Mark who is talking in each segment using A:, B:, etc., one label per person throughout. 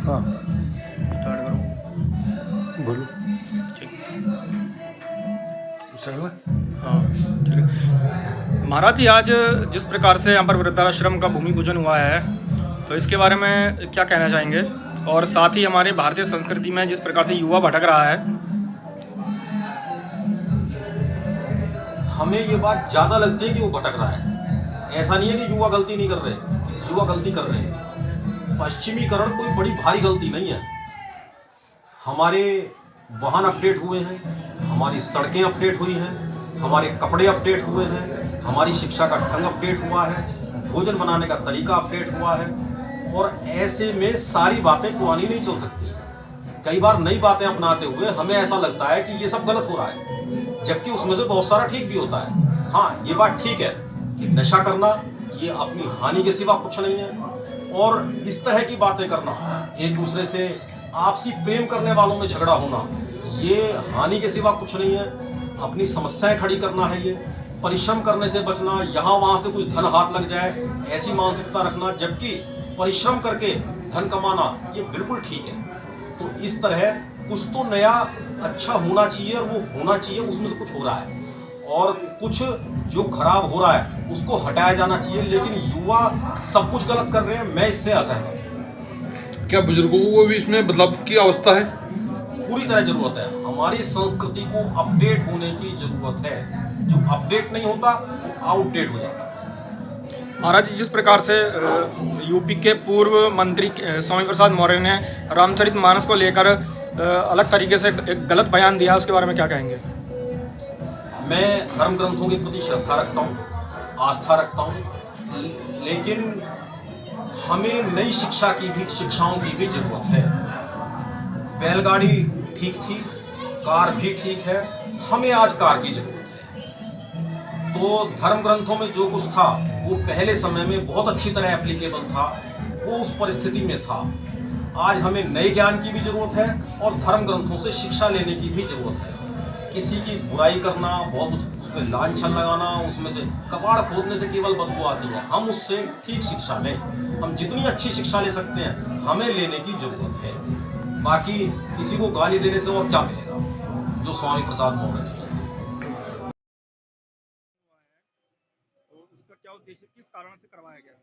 A: हाँ
B: स्टार्ट करो।
A: बोलो।
B: ठीक।
A: सही हुआ।
B: हाँ ठीक है। महाराज जी, आज जिस प्रकार से यहाँ पर वृद्धाश्रम का भूमि पूजन हुआ है, तो इसके बारे में क्या कहना चाहेंगे? और साथ ही हमारी भारतीय संस्कृति में जिस प्रकार से युवा भटक रहा है।
C: हमें ये बात ज़्यादा लगती है कि वो भटक रहा है। ऐसा नहीं है कि युवा गलती नहीं कर रहे, युवा गलती कर रहे हैं। पश्चिमीकरण कोई बड़ी भारी गलती नहीं है। हमारे वाहन अपडेट हुए हैं, हमारी सड़कें अपडेट हुई हैं, हमारे कपड़े अपडेट हुए हैं, हमारी शिक्षा का ढंग अपडेट हुआ है, भोजन बनाने का तरीका अपडेट हुआ है। और ऐसे में सारी बातें पुरानी नहीं चल सकती। कई बार नई बातें अपनाते हुए हमें ऐसा लगता है कि ये सब गलत हो रहा है, जबकि उसमें से बहुत सारा ठीक भी होता है। हाँ, ये बात ठीक है कि नशा करना ये अपनी हानि के सिवा कुछ नहीं है, और इस तरह की बातें करना, एक दूसरे से आपसी प्रेम करने वालों में झगड़ा होना, ये हानि के सिवा कुछ नहीं है। अपनी समस्याएं खड़ी करना है ये, परिश्रम करने से बचना, यहाँ वहाँ से कुछ धन हाथ लग जाए ऐसी मानसिकता रखना, जबकि परिश्रम करके धन कमाना ये बिल्कुल ठीक है। तो इस तरह कुछ तो नया अच्छा होना चाहिए, और वो होना चाहिए, उसमें से कुछ हो रहा है, और कुछ जो खराब हो रहा है उसको हटाया जाना चाहिए। लेकिन युवा सब कुछ गलत कर रहे हैं, मैं इससे असहमत हूँ।
A: क्या बुजुर्गों को भी इसमें बदलाव की अवस्था है?
C: पूरी तरह जरूरत है। हमारी संस्कृति को अपडेट होने की जरूरत है। जो अपडेट नहीं होता वो आउटडेट हो जाता है।
B: महाराज जी, जिस प्रकार से यूपी के पूर्व मंत्री स्वामी प्रसाद मौर्य ने रामचरितमानस को लेकर अलग तरीके से एक गलत बयान दिया, उसके बारे में क्या कहेंगे?
C: मैं धर्म ग्रंथों के प्रति श्रद्धा रखता हूँ, आस्था रखता हूँ, लेकिन हमें नई शिक्षाओं की भी जरूरत है। बैलगाड़ी ठीक थी, कार भी ठीक है, हमें आज कार की जरूरत है। तो धर्म ग्रंथों में जो कुछ था वो पहले समय में बहुत अच्छी तरह एप्लीकेबल था, वो उस परिस्थिति में था। आज हमें नए ज्ञान की भी जरूरत है, और धर्म ग्रंथों से शिक्षा लेने की भी जरूरत है। किसी की बुराई करना, बहुत उसमें लांछन लगाना, उसमें से कबाड़ खोदने से केवल बदबू आती है। हम उससे ठीक शिक्षा लें, हम जितनी अच्छी शिक्षा ले सकते हैं हमें लेने की जरूरत है। बाकी किसी को गाली देने से और क्या मिलेगा, जो स्वामी प्रसाद मौर्य ने किया।
B: तो उसका क्या उद्देश्य, किस कारण से करवाया गया?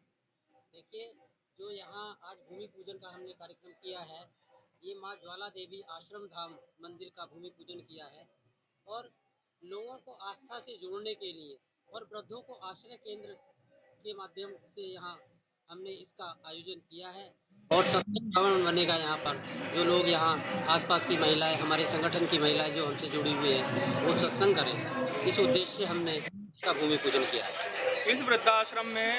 D: देखिए, जो यहाँ आज भूमि पूजन का हमने कार्यक्रम किया है, ये माँ ज्वाला देवी आश्रम धाम मंदिर का भूमि पूजन किया है, और लोगों को आस्था से जोड़ने के लिए और वृद्धों को आश्रय केंद्र के माध्यम से यहाँ हमने इसका आयोजन किया है। और सत्संग भवन बनेगा यहाँ पर। जो लोग यहाँ आसपास की महिलाएं, हमारे संगठन की महिलाएं जो हमसे जुड़ी हुई हैं, वो सत्संग करें, इस उद्देश्य से हमने इसका भूमि पूजन किया है।
B: इस वृद्धाश्रम में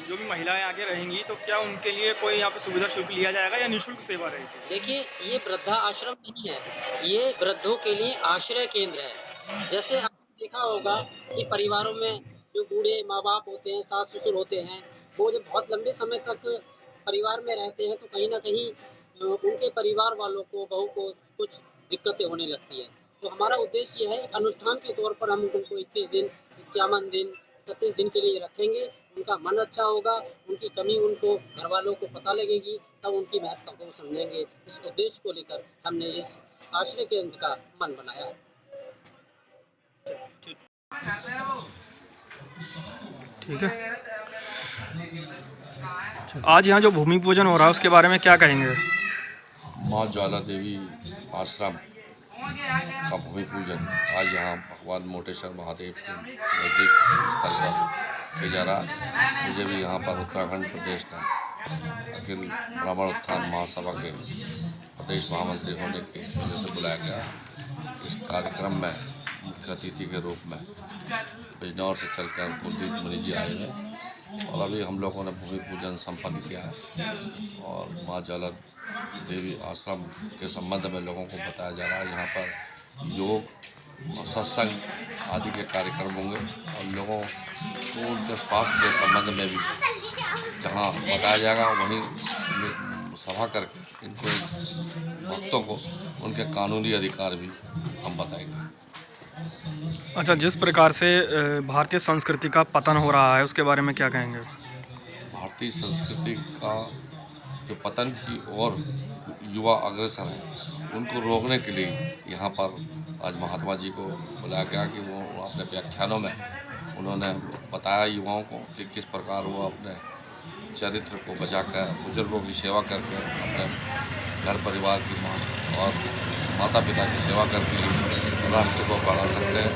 B: जो भी महिलाएं आगे रहेंगी, तो क्या उनके लिए कोई यहाँ पे सुविधा शुल्क लिया जाएगा या निःशुल्क सेवा रहेगी?
D: देखिए, ये वृद्धा आश्रम नहीं है, ये वृद्धों के लिए आश्रय केंद्र है। जैसे आपने देखा होगा कि परिवारों में जो बूढ़े माँ बाप होते हैं, सास ससुर होते हैं, वो जब बहुत लंबे समय तक परिवार में रहते हैं, तो कहीं ना कहीं उनके परिवार वालों को, बहू को कुछ दिक्कतें होने लगती है। तो हमारा उद्देश्य ये है, एक अनुष्ठान के तौर पर हम उनको 21 दिन, 51 दिन, 37 दिन के लिए रखेंगे। उनका मन अच्छा होगा, उनकी कमी उनको घर वालों को पता लगेगी, तब उनकी महत्ता को समझेंगे। इस उद्देश्य को लेकर हमने इस आश्रय केंद्र का मन बनाया है।
B: ठीक है। आज यहाँ जो भूमि पूजन हो रहा है, उसके बारे में क्या कहेंगे?
E: माँ ज्वाला देवी आश्रम का भूमि पूजन आज यहाँ भगवान मोटेश्वर महादेव के नज़दीक स्थल पर किया जा रहा। मुझे भी यहाँ पर उत्तराखंड प्रदेश का अखिल ब्राह्मण उत्थान महासभा के प्रदेश महामंत्री होने की वजह से बुलाया गया। इस कार्यक्रम में मुख्य अतिथि के रूप में बिजनौर से चलकर कुलदीप मुनि जी आए हैं, और अभी हम लोगों ने भूमि पूजन संपन्न किया है। और माँ ज्वाला देवी आश्रम के संबंध में लोगों को बताया जा रहा है। यहाँ पर योग और सत्संग आदि के कार्यक्रम होंगे, और लोगों को उनके स्वास्थ्य के संबंध में भी जहाँ बताया जाएगा, वहीं सभा करके इनके भक्तों को उनके कानूनी अधिकार भी हम बताएंगे।
B: अच्छा, जिस प्रकार से भारतीय संस्कृति का पतन हो रहा है, उसके बारे में क्या कहेंगे?
E: भारतीय संस्कृति का जो पतन की ओर युवा अग्रसर हैं उनको रोकने के लिए यहाँ पर आज महात्मा जी को बुलाया गया कि वो अपने व्याख्यानों में उन्होंने बताया युवाओं को कि किस प्रकार वो अपने चरित्र को बचाकर बुजुर्गों की सेवा करके अपने घर परिवार की माँ और माता पिता की सेवा करके राष्ट्र को बढ़ा सकते हैं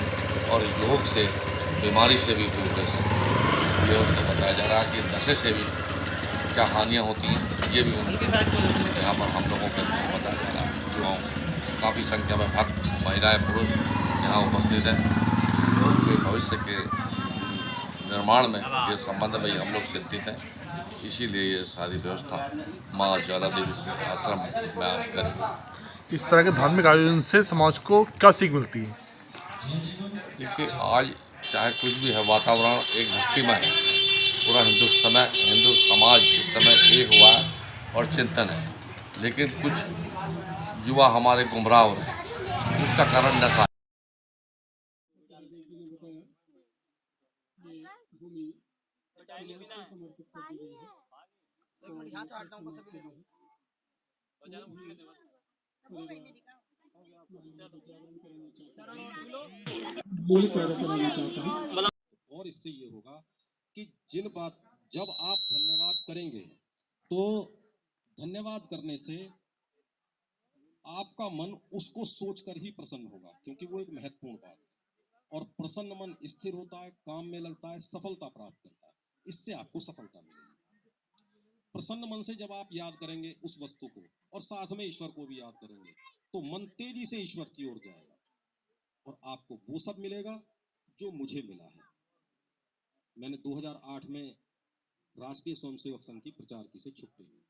E: और योग से बीमारी से भी दूर रह सकते हैं। ये उनको बताया जा रहा है कि नशे से भी क्या हानियाँ होती हैं, ये भी उनको यहाँ पर हम लोगों के बताया जा रहा है। युवाओं को काफ़ी संख्या में भक्त महिलाएं पुरुष यहाँ उपस्थित हैं। उनके भविष्य के निर्माण में के संबंध में हम लोग चिंतित हैं, इसीलिए ये सारी व्यवस्था माँ ज्वाला देवी के आश्रम में आज करेंगे।
A: इस तरह के धार्मिक आयोजन से समाज को क्या सीख मिलती है?
E: देखिए, आज चाहे कुछ भी है, वातावरण एक भक्तिमय है। पूरा हिंदू समाज इस समय एक हुआ है और चिंतन है, लेकिन कुछ युवा हमारे गुमराह हो रहे हैं। उसका कारण नशा है।
F: और इससे ये होगा कि जब आप धन्यवाद करेंगे तो धन्यवाद करने से आपका मन उसको सोचकर ही प्रसन्न होगा, क्योंकि वो एक महत्वपूर्ण बात है। और प्रसन्न मन स्थिर होता है, काम में लगता है, सफलता प्राप्त करता है, इससे आपको सफलता मिलेगी। प्रसन्न मन से जब आप याद करेंगे उस वस्तु को और साथ में ईश्वर को भी याद करेंगे तो मन तेजी से ईश्वर की ओर जाएगा और आपको वो सब मिलेगा जो मुझे मिला है। मैंने 2008 में राष्ट्रीय स्वयंसेवक संघ की प्रचार की से छुट्टी ली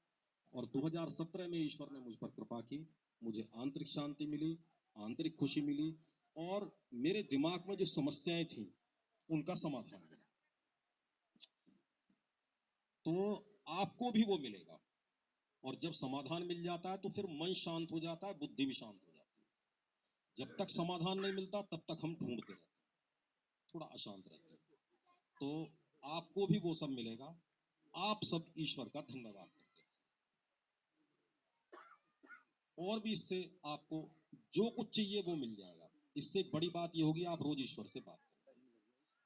F: और 2017 में ईश्वर ने मुझ पर कृपा की, मुझे आंतरिक शांति मिली, आंतरिक खुशी मिली और मेरे दिमाग में जो समस्याएं थी उनका समाधान मिला। तो आपको भी वो मिलेगा और जब समाधान मिल जाता है तो फिर मन शांत हो जाता है, बुद्धि भी शांत हो जाती है। जब तक समाधान नहीं मिलता तब तक हम ढूंढते रहते हैं, थोड़ा अशांत रहते हैं। तो आपको भी वो सब मिलेगा। आप सब ईश्वर का धन्यवाद करते हैं और भी इससे आपको जो कुछ चाहिए वो मिल जाएगा। इससे एक बड़ी बात ये होगी, आप रोज ईश्वर से बात करें।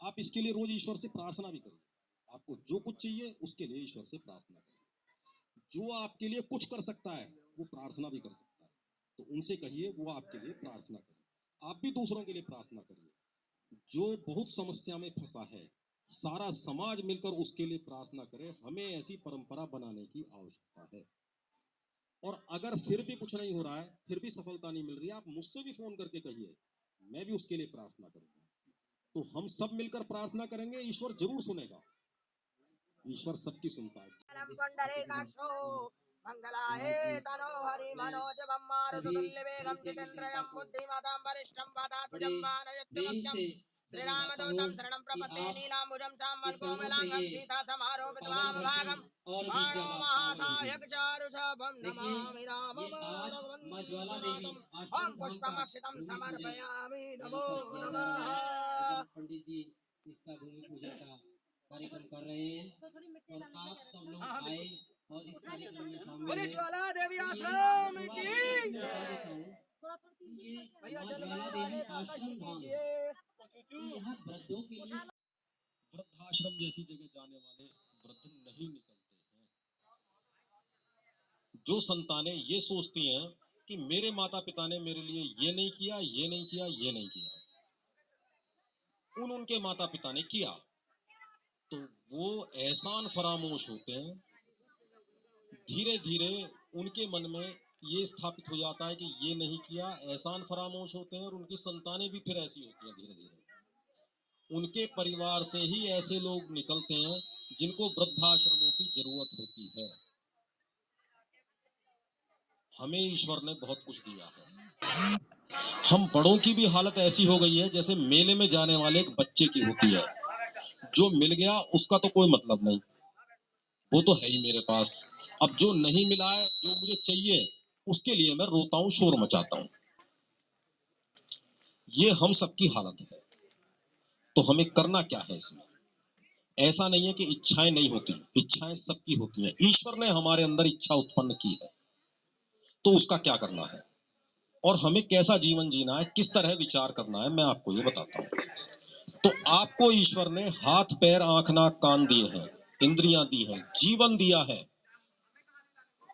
F: आप इसके लिए रोज ईश्वर से प्रार्थना भी करिए। आपको जो कुछ चाहिए उसके लिए ईश्वर से प्रार्थना करिए। जो आपके लिए कुछ कर सकता है वो प्रार्थना भी कर सकता है, तो उनसे कहिए वो आपके लिए प्रार्थना करें। आप भी दूसरों के लिए प्रार्थना करिए। जो बहुत समस्या में फंसा है, सारा समाज मिलकर उसके लिए प्रार्थना करे। हमें ऐसी परंपरा बनाने की आवश्यकता है। और अगर फिर भी कुछ नहीं हो रहा है, फिर भी सफलता नहीं मिल रही है, आप मुझसे भी फोन करके कहिए, मैं भी उसके लिए प्रार्थना करूंगा। तो हम सब मिलकर प्रार्थना करेंगे, ईश्वर जरूर सुनेगा। ईश्वर सबकी सुनता है।
G: मंगलाये तनो हरि मनोजवं मारुततुल्यवेगं जितेन्द्रियं बुद्धिमतां वरिष्ठं वातात्मजं मानयत्यमख्यं श्रीरामदूतं शरणं प्रपद्ये नीलाम्बुजं चाम्बरकोमलाङ्गं सीतासमारोपितवामभागं बाणो महासायकचारुषभं नमामि राममाधववन्दनाथम् ॐ पुष्पमक्षितं समर्पयामि नमो नमः।
D: पंडित जी इसका भूमि पूजन का कार्यक्रम कर रहे हैं और आप सब लोग आए और इस कार्यक्रम में शामिल हैं।
G: ज्वाला देवी आश्रम की
D: ज्वाला देवी आश्रम धाम यहाँ वृद्धों के लिए
F: वृद्धाश्रम जैसी जगह जाने वाले वृद्ध नहीं निकलते हैं। जो संतानें ये सोचती हैं कि मेरे माता पिता ने मेरे लिए ये नहीं किया, ये नहीं किया, ये नहीं किया, उनके माता पिता ने किया, तो वो एहसान फरामोश होते हैं। धीरे धीरे उनके मन में ये स्थापित हो जाता है कि ये नहीं किया, एहसान फरामोश होते हैं और उनकी संतानें भी फिर ऐसी होती हैं। धीरे धीरे उनके परिवार से ही ऐसे लोग निकलते हैं जिनको वृद्धाश्रमों की जरूरत होती है। हमें ईश्वर ने बहुत कुछ दिया है। हम बड़ों की भी हालत ऐसी हो गई है जैसे मेले में जाने वाले एक बच्चे की होती है। जो मिल गया उसका तो कोई मतलब नहीं, वो तो है ही मेरे पास। अब जो नहीं मिला है, जो मुझे चाहिए, उसके लिए मैं रोता हूँ, शोर मचाता हूँ। ये हम सबकी हालत है। तो हमें करना क्या है इसमें? ऐसा नहीं है कि इच्छाएं नहीं होती, इच्छाएं सबकी होती हैं। ईश्वर ने हमारे अंदर इच्छा उत्पन्न की है। तो उसका क्या करना है और हमें कैसा जीवन जीना है, किस तरह विचार करना है, मैं आपको ये बताता हूँ। तो आपको ईश्वर ने हाथ पैर आंख नाक कान दिए हैं, इंद्रियां दी हैं, जीवन दिया है,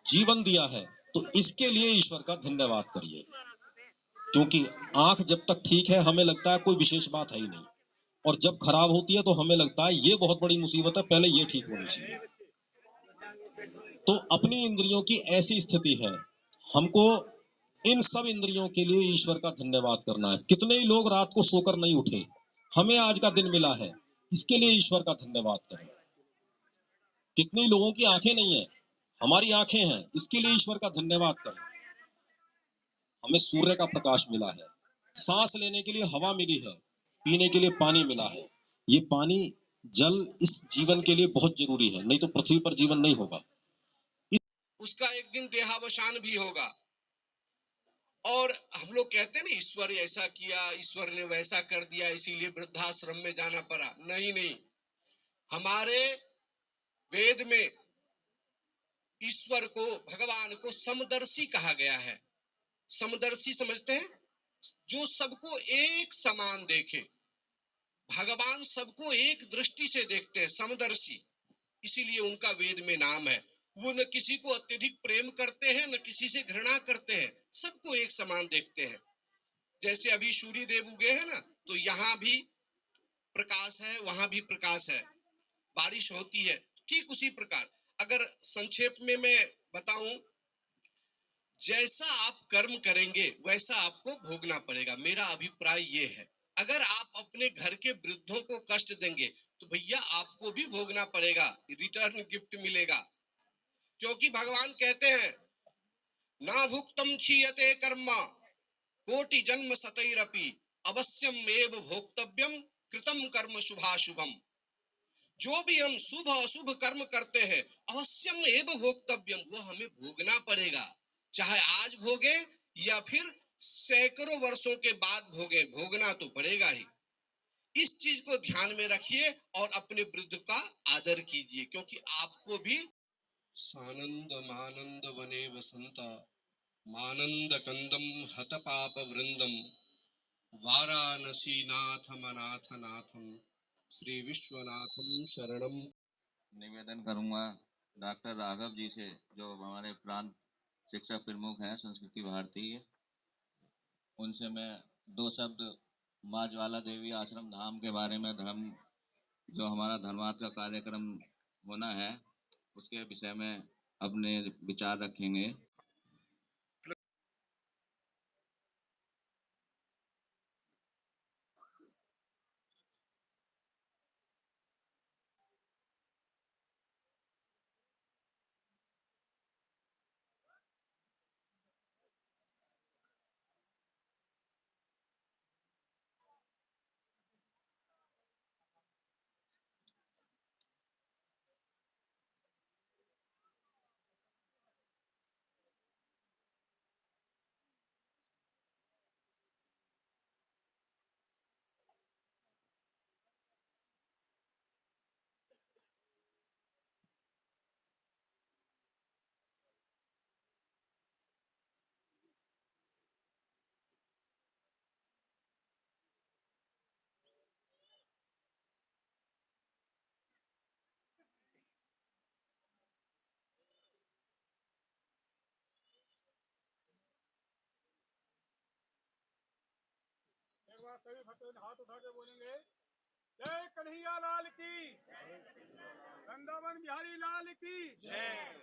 F: जीवन दिया है। तो इसके लिए ईश्वर का धन्यवाद करिए, क्योंकि आंख जब तक ठीक है हमें लगता है कोई विशेष बात है ही नहीं, और जब खराब होती है तो हमें लगता है ये बहुत बड़ी मुसीबत है, पहले ये ठीक होनी चाहिए। तो अपनी इंद्रियों की ऐसी स्थिति है, हमको इन सब इंद्रियों के लिए ईश्वर का धन्यवाद करना है। कितने ही लोग रात को सोकर नहीं उठे, हमें आज का दिन मिला है, इसके लिए ईश्वर का धन्यवाद करें। कितने लोगों की आंखें नहीं है, हमारी आंखें हैं, इसके लिए ईश्वर का धन्यवाद करें। हमें सूर्य का प्रकाश मिला है, सांस लेने के लिए हवा मिली है, पीने के लिए पानी मिला है। ये पानी जल इस जीवन के लिए बहुत जरूरी है, नहीं तो पृथ्वी पर जीवन नहीं होगा।
H: उसका एक दिन देहावसान भी होगा। और हम लोग कहते हैं ना, ईश्वर ऐसा किया, ईश्वर ने वैसा कर दिया, इसीलिए वृद्धाश्रम में जाना पड़ा। नहीं नहीं, हमारे वेद में ईश्वर को, भगवान को समदर्शी कहा गया है। समदर्शी समझते हैं? जो सबको एक समान देखे। भगवान सबको एक दृष्टि से देखते हैं, समदर्शी, इसीलिए उनका वेद में नाम है। वो न किसी को अत्यधिक प्रेम करते हैं, न किसी से घृणा करते हैं, सबको एक समान देखते हैं। जैसे अभी सूर्य देव उगे हैं ना, तो यहाँ भी प्रकाश है, वहां भी प्रकाश है, बारिश होती है, ठीक उसी प्रकार। अगर संक्षेप में मैं बताऊं, जैसा आप कर्म करेंगे वैसा आपको भोगना पड़ेगा, मेरा अभिप्राय ये है। अगर आप अपने घर के वृद्धों को कष्ट देंगे तो भैया आपको भी भोगना पड़ेगा, रिटर्न गिफ्ट मिलेगा। क्योंकि भगवान कहते हैं, ना भुक्तम क्षीयते कर्म कोटि जन्म सतैरपि अवश्यम एव भोक्तव्यम कृतम कर्म शुभाशुभम। जो भी हम शुभ अशुभ कर्म करते हैं, अवश्यम एव भोक्तव्यम, वो हमें भोगना पड़ेगा। चाहे आज भोगे या फिर सैकड़ों वर्षों के बाद भोगे, भोगना तो पड़ेगा ही। इस चीज को ध्यान में रखिए और अपने वृद्ध का आदर कीजिए, क्योंकि आपको भी सानंद मानंद वने वसंता मानंद कंदम हत पाप वृंदम वाराणसी नाथम अनाथ नाथम श्री विश्वनाथम शरणम।
I: निवेदन करूंगा डॉक्टर राघव जी से, जो हमारे प्रांत शिक्षक प्रमुख हैं संस्कृति भारती, उनसे मैं दो शब्द माँ ज्वाला देवी आश्रम धाम के बारे में, धर्म जो हमारा धर्मार्थ का कार्यक्रम होना है उसके विषय में अपने विचार रखेंगे।
G: सभी भक्तों हाथ उठा के बोलेंगे, जय कन्हैया लाल की, वृंदावन बिहारी लाल की,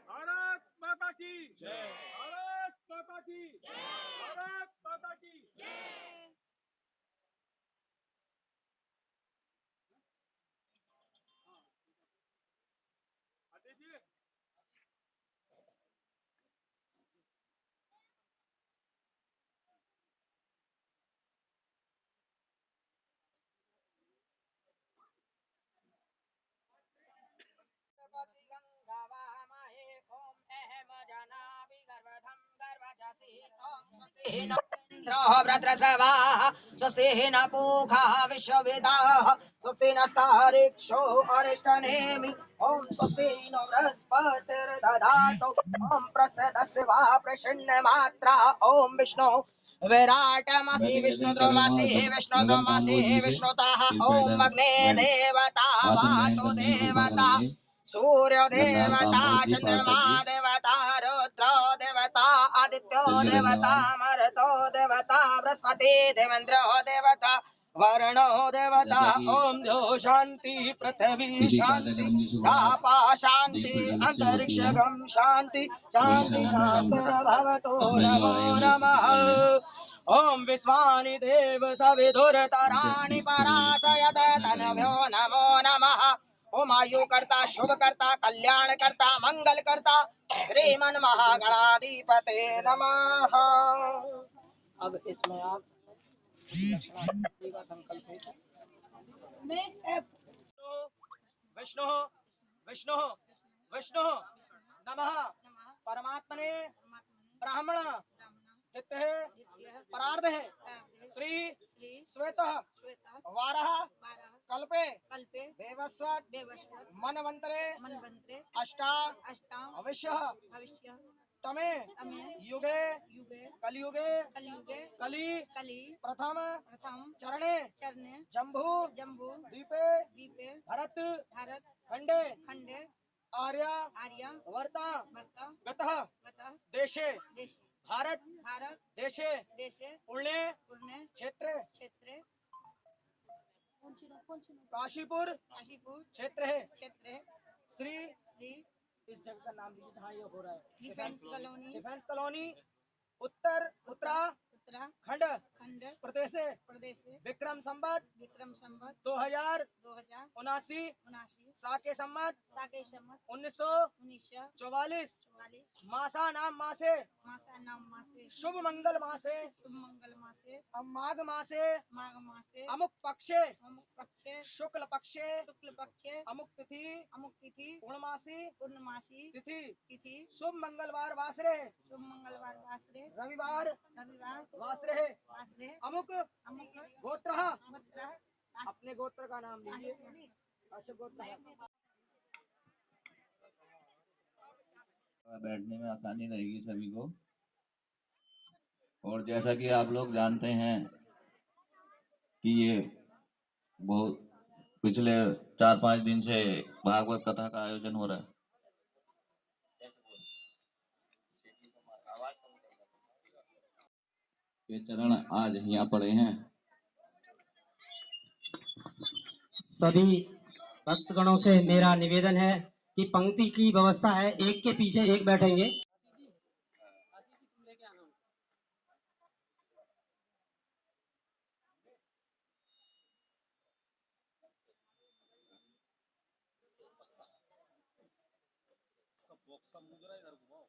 G: भारत माता की, भारत माता की, भारत माता की। दीजिए
J: स्वस्ति न पूषा विश्ववेदाः स्वस्ति नस्तारिक्षो अरिष्टनेमि ॐ स्वस्ति नो बृहस्पतिर्दधातु ॐ प्रसदस्य वा प्रसन्नमात्रा ॐ विष्णु विराटमसि विष्णुद्रोमसि विष्णुद्रोमसि विष्णुतः ॐ अग्ने देवता वातो देवता सूर्य देवता चंद्रमा देवता रुद्र देवता आदित्य देवता मरुतो देवता बृहस्पति देवेंद्र देवता वर्णो देवता ओम द्यो शांति पृथ्वी शांति आपा शांति अंतरिक्ष गम शांति शांति शांतिर्भवतु नमो नमः ओम विश्वानि देव सविधुरतराणि पराशयत तनभ्यो नमो नमः ओम आयु करता शुभ करता कल्याण करता मंगल करता श्रीमन महागणाधिपते नमः। अब इसमें आप का संकल्प है विष्णु विष्णु विष्णु नमः परमात्मने ब्राह्मण हिते परार्ध है श्री श्वेत वारः कल्पे देवस्वत मनवंतरे अष्टा अवश्य तमे युगे कलियुगे कली प्रथम चरणे जम्बू दीपे भरत खंडे आर्य वर्ता गतः देशे भारत देशे पुण्य क्षेत्र काशीपुर क्षेत्र है श्री इस जगह का नाम लीजिए जहाँ ये हो रहा है डिफेंस कॉलोनी उत्तराखंड प्रदेश विक्रम संवत 2079 साके संवत 1944 मासा नाम मासे शुभ मंगल मासे माघ मासे अमुक पक्षे शुक्ल पक्षे अमुक तिथि पूर्णमासी तिथि शुभ मंगलवार वासरे रविवार वासरे अमुक गोत्र अपने गोत्र का नाम लीजिए अशोक गोत्र है।
I: बैठने में आसानी रहेगी सभी को। और जैसा कि आप लोग जानते हैं कि ये बहुत पिछले 4-5 दिन से भागवत कथा का आयोजन हो रहा है। ये चरण आज यहाँ पड़े हैं।
D: सभी भक्तगणों से मेरा निवेदन है कि पंक्ति की व्यवस्था है, एक के पीछे एक बैठेंगे।
F: बॉक्स का मुजरा इधर घुमाओ।